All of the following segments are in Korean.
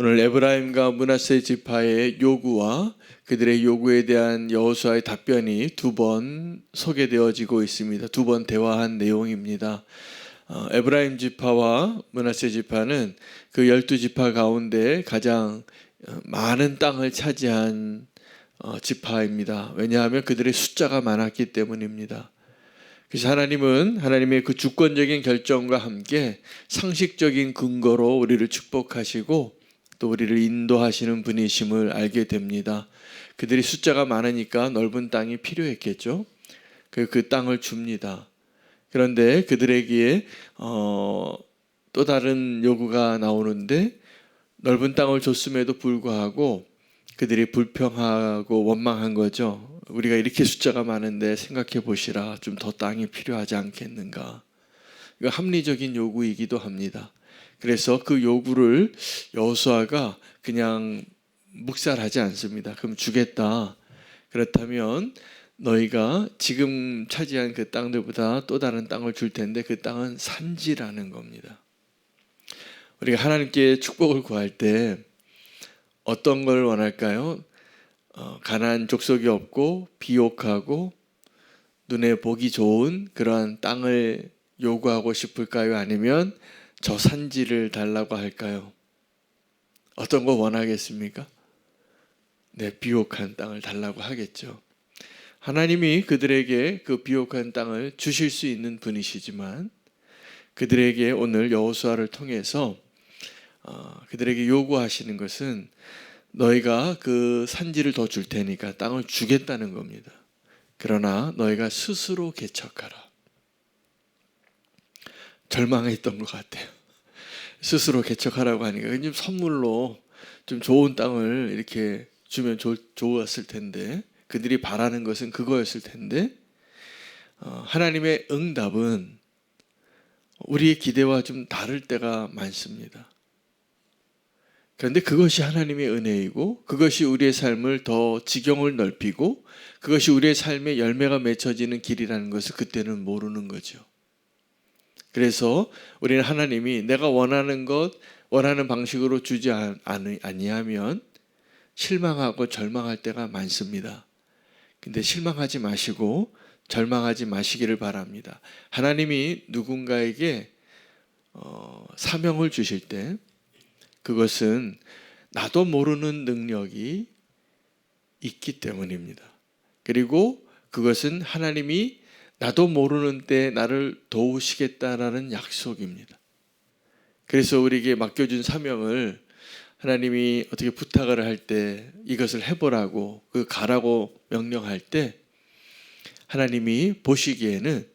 오늘 에브라임과 므낫세 지파의 요구와 그들의 요구에 대한 여호수아의 답변이 두 번 소개되어지고 있습니다. 두 번 대화한 내용입니다. 에브라임 지파와 므낫세 지파는 그 12지파 가운데 가장 많은 땅을 차지한 지파입니다. 왜냐하면 그들의 숫자가 많았기 때문입니다. 그래서 하나님은 하나님의 그 주권적인 결정과 함께 상식적인 근거로 우리를 축복하시고 또 우리를 인도하시는 분이심을 알게 됩니다. 그들이 숫자가 많으니까 넓은 땅이 필요했겠죠. 그 땅을 줍니다. 그런데 그들에게 또 다른 요구가 나오는데 넓은 땅을 줬음에도 불구하고 그들이 불평하고 원망한 거죠. 우리가 이렇게 숫자가 많은데 생각해 보시라. 좀 더 땅이 필요하지 않겠는가. 이거 합리적인 요구이기도 합니다. 그래서 그 요구를 여호수아가 그냥 묵살하지 않습니다. 그럼 주겠다. 그렇다면 너희가 지금 차지한 그 땅들보다 또 다른 땅을 줄 텐데 그 땅은 산지라는 겁니다. 우리가 하나님께 축복을 구할 때 어떤 걸 원할까요? 가나안 족속이 없고 비옥하고 눈에 보기 좋은 그러한 땅을 요구하고 싶을까요? 아니면 저 산지를 달라고 할까요? 어떤 거 원하겠습니까? 네, 비옥한 땅을 달라고 하겠죠. 하나님이 그들에게 그 비옥한 땅을 주실 수 있는 분이시지만 그들에게 오늘 여호수아를 통해서 그들에게 요구하시는 것은 너희가 그 산지를 더 줄 테니까 땅을 주겠다는 겁니다. 그러나 너희가 스스로 개척하라. 절망했던 것 같아요. 스스로 개척하라고 하니까 좀 선물로 좀 좋은 땅을 이렇게 주면 좋았을 텐데 그들이 바라는 것은 그거였을 텐데 하나님의 응답은 우리의 기대와 좀 다를 때가 많습니다. 그런데 그것이 하나님의 은혜이고 그것이 우리의 삶을 더 지경을 넓히고 그것이 우리의 삶에 열매가 맺혀지는 길이라는 것을 그때는 모르는 거죠. 그래서 우리는 하나님이 내가 원하는 것, 원하는 방식으로 주지 아니하면 실망하고 절망할 때가 많습니다. 근데 실망하지 마시고 절망하지 마시기를 바랍니다. 하나님이 누군가에게 사명을 주실 때 그것은 나도 모르는 능력이 있기 때문입니다. 그리고 그것은 하나님이 나도 모르는 때 나를 도우시겠다라는 약속입니다. 그래서 우리에게 맡겨준 사명을 하나님이 어떻게 부탁을 할 때 이것을 해보라고 가라고 명령할 때 하나님이 보시기에는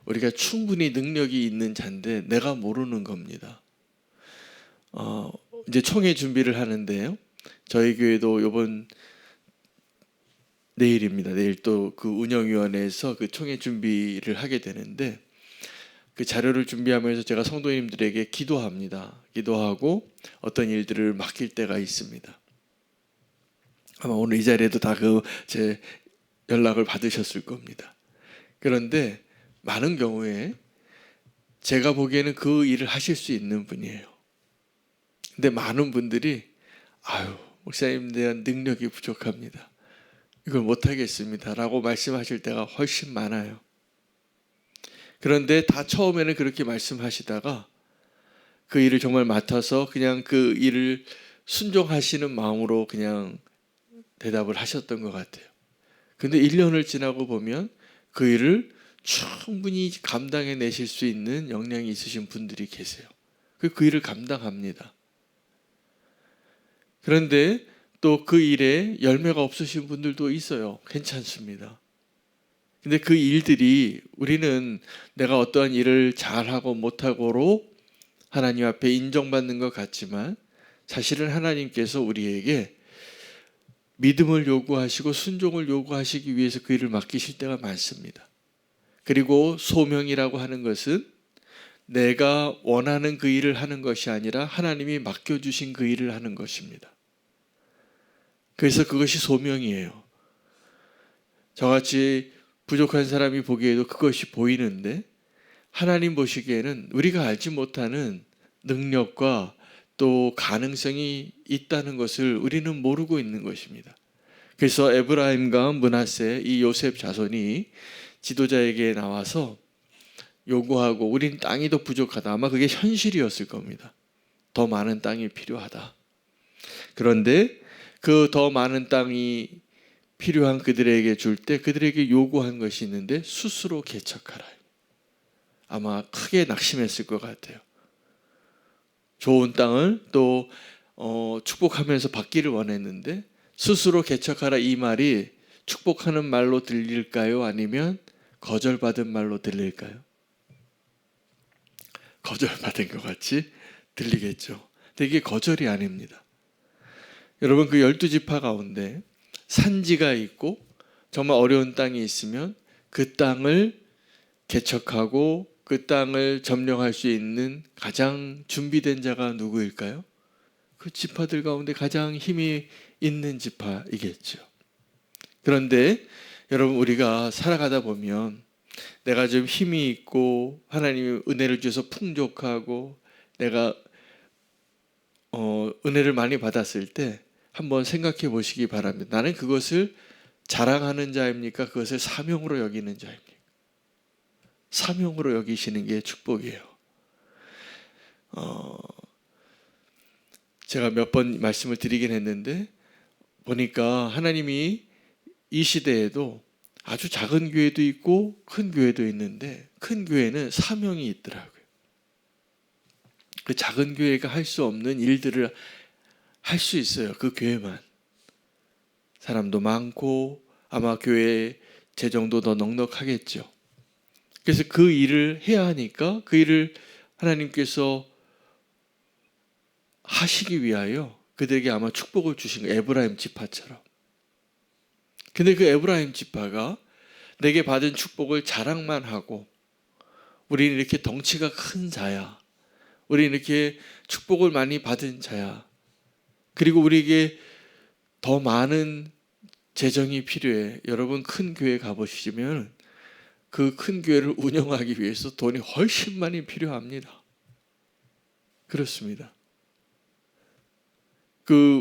우리가 충분히 능력이 있는 자인데 내가 모르는 겁니다. 이제 총회 준비를 하는데요. 저희 교회도 이번 내일입니다. 내일 또 그 운영위원회에서 그 총회 준비를 하게 되는데 그 자료를 준비하면서 제가 성도님들에게 기도합니다. 기도하고 어떤 일들을 맡길 때가 있습니다. 아마 오늘 이 자리에도 다 제 연락을 받으셨을 겁니다. 그런데 많은 경우에 제가 보기에는 그 일을 하실 수 있는 분이에요. 근데 많은 분들이 목사님 대한 능력이 부족합니다. 이걸 못하겠습니다 라고 말씀하실 때가 훨씬 많아요. 그런데 다 처음에는 그렇게 말씀하시다가 그 일을 정말 맡아서 그냥 그 일을 순종하시는 마음으로 그냥 대답을 하셨던 것 같아요. 근데 1년을 지나고 보면 그 일을 충분히 감당해내실 수 있는 역량이 있으신 분들이 계세요. 그 일을 감당합니다. 그런데 또 그 일에 열매가 없으신 분들도 있어요. 괜찮습니다. 근데 그 일들이 우리는 내가 어떠한 일을 잘하고 못하고로 하나님 앞에 인정받는 것 같지만 사실은 하나님께서 우리에게 믿음을 요구하시고 순종을 요구하시기 위해서 그 일을 맡기실 때가 많습니다. 그리고 소명이라고 하는 것은 내가 원하는 그 일을 하는 것이 아니라 하나님이 맡겨주신 그 일을 하는 것입니다. 그래서 그것이 소명이에요. 저같이 부족한 사람이 보기에도 그것이 보이는데 하나님 보시기에는 우리가 알지 못하는 능력과 또 가능성이 있다는 것을 우리는 모르고 있는 것입니다. 그래서 에브라임과 므낫세 이 요셉 자손이 지도자에게 나와서 요구하고 우린 땅이 더 부족하다. 아마 그게 현실이었을 겁니다. 더 많은 땅이 필요하다. 그런데 그 더 많은 땅이 필요한 그들에게 줄 때 그들에게 요구한 것이 있는데 스스로 개척하라. 아마 크게 낙심했을 것 같아요. 좋은 땅을 또 축복하면서 받기를 원했는데 스스로 개척하라 이 말이 축복하는 말로 들릴까요? 아니면 거절받은 말로 들릴까요? 거절받은 것 같이 들리겠죠. 근데 이게 거절이 아닙니다. 여러분, 그 12지파 가운데 산지가 있고 정말 어려운 땅이 있으면 그 땅을 개척하고 그 땅을 점령할 수 있는 가장 준비된 자가 누구일까요? 그 지파들 가운데 가장 힘이 있는 지파이겠죠. 그런데 여러분, 우리가 살아가다 보면 내가 좀 힘이 있고 하나님이 은혜를 주셔서 풍족하고 내가 은혜를 많이 받았을 때 한번 생각해 보시기 바랍니다. 나는 그것을 자랑하는 자입니까? 그것을 사명으로 여기는 자입니까? 사명으로 여기시는 게 축복이에요. 제가 몇 번 말씀을 드리긴 했는데 보니까 하나님이 이 시대에도 아주 작은 교회도 있고 큰 교회도 있는데 큰 교회는 사명이 있더라고요. 그 작은 교회가 할 수 없는 일들을 할 수 있어요. 그 교회만. 사람도 많고 아마 교회 재정도 더 넉넉하겠죠. 그래서 그 일을 해야 하니까 그 일을 하나님께서 하시기 위하여 그들에게 아마 축복을 주신 거예요. 에브라임 지파처럼. 근데 그 에브라임 지파가 내게 받은 축복을 자랑만 하고 우리는 이렇게 덩치가 큰 자야. 우리는 이렇게 축복을 많이 받은 자야. 그리고 우리에게 더 많은 재정이 필요해. 여러분, 큰 교회 가보시면 그 큰 교회를 운영하기 위해서 돈이 훨씬 많이 필요합니다. 그렇습니다.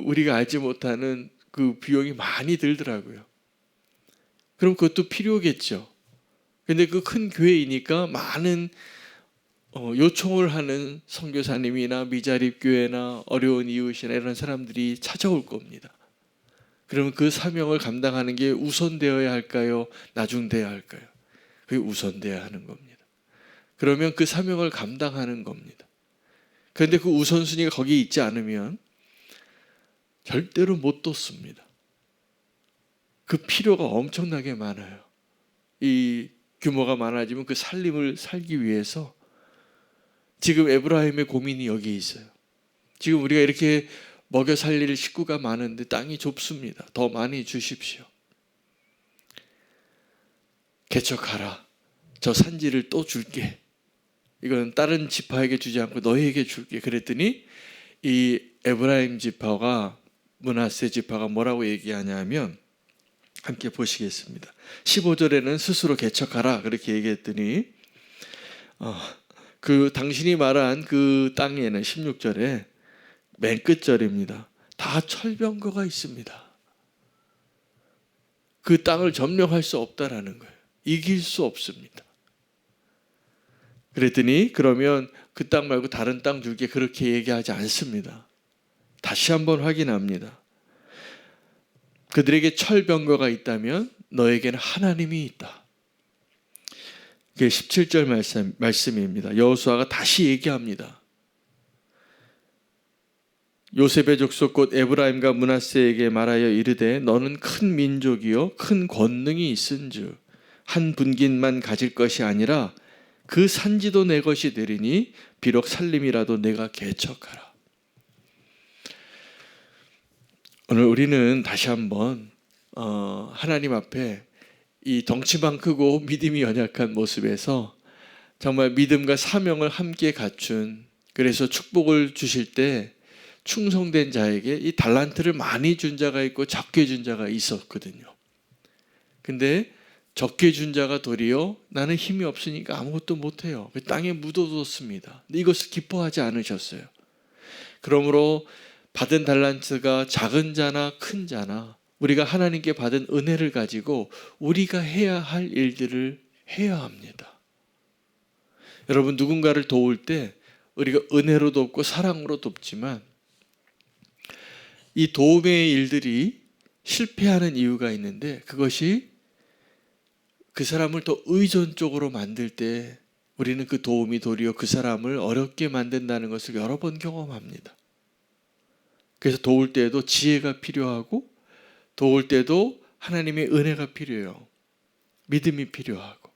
우리가 알지 못하는 그 비용이 많이 들더라고요. 그럼 그것도 필요겠죠. 근데 그 큰 교회이니까 많은 요청을 하는 선교사님이나 미자립 교회나 어려운 이웃이나 이런 사람들이 찾아올 겁니다. 그러면 그 사명을 감당하는 게 우선되어야 할까요? 나중되어야 할까요? 그게 우선되어야 하는 겁니다. 그러면 그 사명을 감당하는 겁니다. 그런데 그 우선순위가 거기 있지 않으면 절대로 못 뒀습니다. 그 필요가 엄청나게 많아요. 이 규모가 많아지면 그 살림을 살기 위해서 지금 에브라임의 고민이 여기 있어요. 지금 우리가 이렇게 먹여 살릴 식구가 많은데 땅이 좁습니다. 더 많이 주십시오. 개척하라. 저 산지를 또 줄게. 이건 다른 지파에게 주지 않고 너희에게 줄게. 그랬더니 이 에브라임 지파가 므낫세 지파가 뭐라고 얘기하냐면 함께 보시겠습니다. 15절에는 스스로 개척하라 그렇게 얘기했더니 그 당신이 말한 그 땅에는 16절에 맨 끝절입니다. 다 철병거가 있습니다. 그 땅을 점령할 수 없다라는 거예요. 이길 수 없습니다. 그랬더니 그러면 그 땅 말고 다른 땅 줄게 그렇게 얘기하지 않습니다. 다시 한번 확인합니다. 그들에게 철병거가 있다면 너에게는 하나님이 있다. 그게 17절 말씀입니다. 여호수아가 다시 얘기합니다. 요셉의 족속 곧 에브라임과 므낫세에게 말하여 이르되 너는 큰 민족이요 큰 권능이 있은즉 한 분깃만 가질 것이 아니라 그 산지도 내 것이 되리니 비록 살림이라도 내가 개척하라. 오늘 우리는 다시 한번 하나님 앞에 이 덩치만 크고 믿음이 연약한 모습에서 정말 믿음과 사명을 함께 갖춘, 그래서 축복을 주실 때 충성된 자에게 이 달란트를 많이 준 자가 있고 적게 준 자가 있었거든요. 근데 적게 준 자가 도리어 나는 힘이 없으니까 아무것도 못해요. 그 땅에 묻어뒀습니다. 근데 이것을 기뻐하지 않으셨어요. 그러므로 받은 달란트가 작은 자나 큰 자나 우리가 하나님께 받은 은혜를 가지고 우리가 해야 할 일들을 해야 합니다. 여러분, 누군가를 도울 때 우리가 은혜로 돕고 사랑으로 돕지만 이 도움의 일들이 실패하는 이유가 있는데, 그것이 그 사람을 더 의존 쪽으로 만들 때 우리는 그 도움이 도리어 그 사람을 어렵게 만든다는 것을 여러 번 경험합니다. 그래서 도울 때에도 지혜가 필요하고, 도울 때도 하나님의 은혜가 필요해요. 믿음이 필요하고.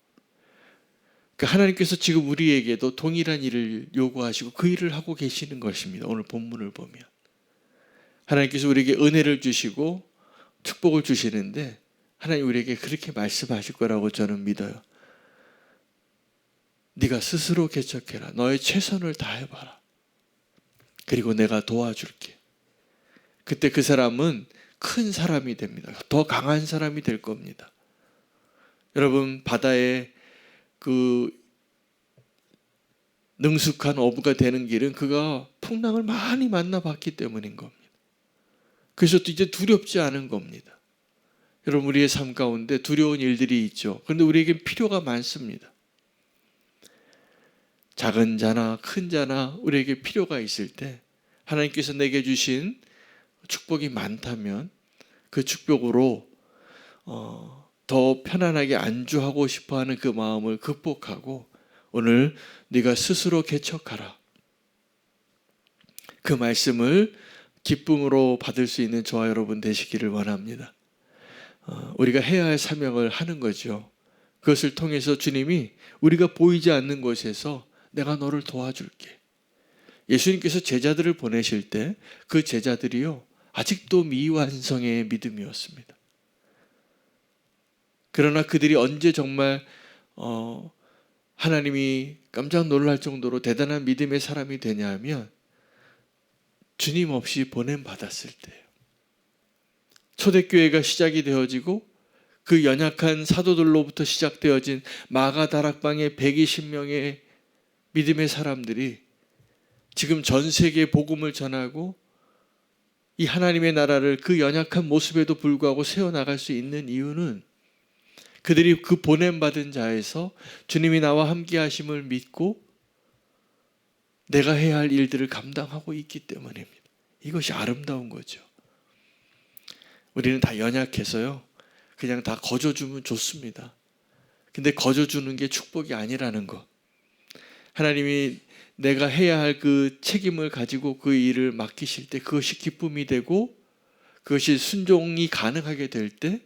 그러니까 하나님께서 지금 우리에게도 동일한 일을 요구하시고 그 일을 하고 계시는 것입니다. 오늘 본문을 보면 하나님께서 우리에게 은혜를 주시고 축복을 주시는데, 하나님 우리에게 그렇게 말씀하실 거라고 저는 믿어요. 네가 스스로 개척해라. 너의 최선을 다해봐라. 그리고 내가 도와줄게. 그때 그 사람은 큰 사람이 됩니다. 더 강한 사람이 될 겁니다. 여러분, 바다에 그 능숙한 어부가 되는 길은 그가 풍랑을 많이 만나봤기 때문인 겁니다. 그래서 이제 두렵지 않은 겁니다. 여러분, 우리의 삶 가운데 두려운 일들이 있죠. 그런데 우리에겐 필요가 많습니다. 작은 자나 큰 자나 우리에게 필요가 있을 때 하나님께서 내게 주신 축복이 많다면 그 축복으로 더 편안하게 안주하고 싶어하는 그 마음을 극복하고 오늘 네가 스스로 개척하라. 그 말씀을 기쁨으로 받을 수 있는 저와 여러분 되시기를 원합니다. 우리가 해야 할 사명을 하는 거죠. 그것을 통해서 주님이 우리가 보이지 않는 곳에서 내가 너를 도와줄게. 예수님께서 제자들을 보내실 때 그 제자들이요, 아직도 미완성의 믿음이었습니다. 그러나 그들이 언제 정말 하나님이 깜짝 놀랄 정도로 대단한 믿음의 사람이 되냐 하면 주님 없이 보냄받았을 때예요. 초대교회가 시작이 되어지고 그 연약한 사도들로부터 시작되어진 마가다락방의 120명의 믿음의 사람들이 지금 전 세계에 복음을 전하고 이 하나님의 나라를 그 연약한 모습에도 불구하고 세워나갈 수 있는 이유는 그들이 그 보냄받은 자에서 주님이 나와 함께 하심을 믿고 내가 해야 할 일들을 감당하고 있기 때문입니다. 이것이 아름다운 거죠. 우리는 다 연약해서요, 그냥 다 거저주면 좋습니다. 근데 거저주는 게 축복이 아니라는 것. 하나님이 내가 해야 할 그 책임을 가지고 그 일을 맡기실 때 그것이 기쁨이 되고 그것이 순종이 가능하게 될 때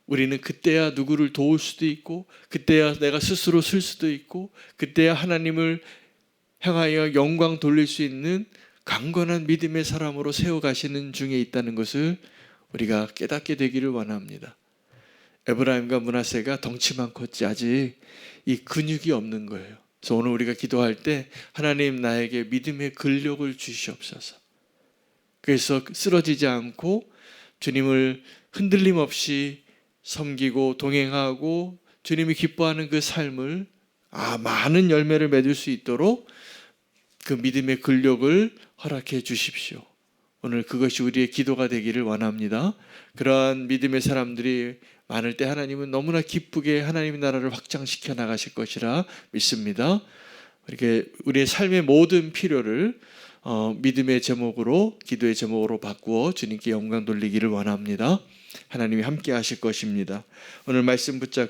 우리는 그때야 누구를 도울 수도 있고 그때야 내가 스스로 쓸 수도 있고 그때야 하나님을 향하여 영광 돌릴 수 있는 강건한 믿음의 사람으로 세워가시는 중에 있다는 것을 우리가 깨닫게 되기를 원합니다. 에브라임과 므낫세가 덩치만 컸지 아직 이 근육이 없는 거예요. 그래서 오늘 우리가 기도할 때 하나님 나에게 믿음의 근력을 주시옵소서. 그래서 쓰러지지 않고 주님을 흔들림 없이 섬기고 동행하고 주님이 기뻐하는 그 삶을 많은 열매를 맺을 수 있도록 그 믿음의 근력을 허락해 주십시오. 오늘 그것이 우리의 기도가 되기를 원합니다. 그러한 믿음의 사람들이 많을 때 하나님은 너무나 기쁘게 하나님의 나라를 확장시켜 나가실 것이라 믿습니다. 이렇게 우리의 삶의 모든 필요를 믿음의 제목으로, 기도의 제목으로 바꾸어 주님께 영광 돌리기를 원합니다. 하나님이 함께 하실 것입니다. 오늘 말씀 붙잡고